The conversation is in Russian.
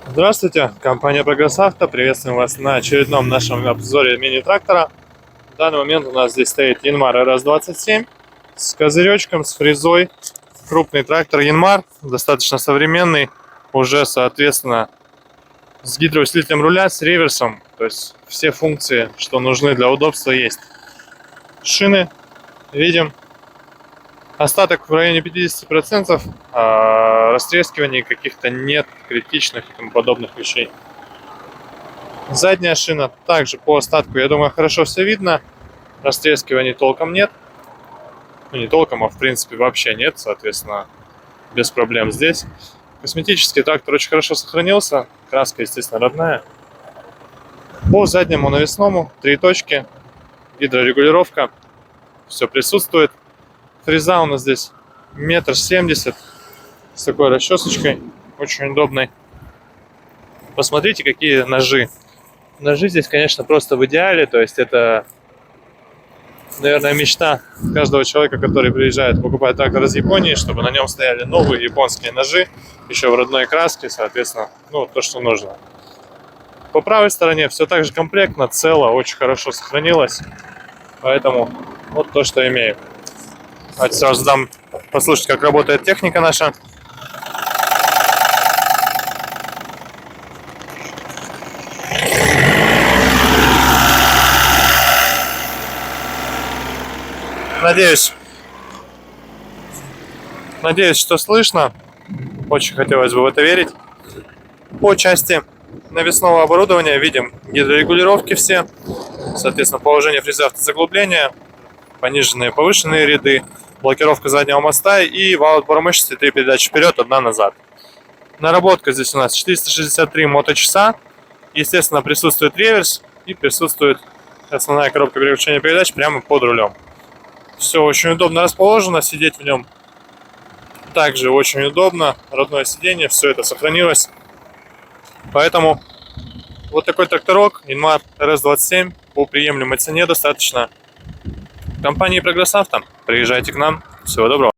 Здравствуйте, компания Прогресс Авто. Приветствуем вас на очередном нашем обзоре мини-трактора. В данный момент у нас здесь стоит Янмар RS27 с козыречком, с фрезой. Крупный трактор Янмар, достаточно современный, уже, соответственно, с гидроусилителем руля, с реверсом. То есть все функции, что нужны для удобства, есть. Шины видим. Остаток в районе 50%, растрескиваний каких-то нет, критичных и тому подобных вещей. Задняя шина также по остатку, я думаю, хорошо все видно. Растрескиваний толком нет. Ну, не толком, а в принципе вообще нет, соответственно, без проблем здесь. Косметический трактор очень хорошо сохранился. Краска, естественно, родная. По заднему навесному 3 точки, гидрорегулировка, все присутствует. Фреза у нас здесь 1,70 м с такой расчесочкой, очень удобной. Посмотрите, какие ножи. Ножи здесь, конечно, просто в идеале. То есть это, наверное, мечта каждого человека, который приезжает покупать трактор из Японии, чтобы на нем стояли новые японские ножи, еще в родной краске, соответственно, ну, то, что нужно. По правой стороне все так же комплектно, цело, очень хорошо сохранилось. Поэтому вот то, что имеем. Давайте сразу дам послушать, как работает техника наша. Надеюсь, что слышно. Очень хотелось бы в это верить. По части навесного оборудования видим гидрорегулировки все. Соответственно, положение фрезы автозаглубления, пониженные, повышенные ряды, блокировка заднего моста и вал отбора мощности, 3 передачи вперед, 1 назад. Наработка здесь у нас 463 моточаса. Естественно, присутствует реверс и присутствует основная коробка переключения передач прямо под рулем. Все очень удобно расположено, сидеть в нем также очень удобно. Родное сиденье, все это сохранилось. Поэтому вот такой тракторок Янмар RS27 по приемлемой цене достаточно. Компании Прогресс Авто. Приезжайте к нам. Всего доброго.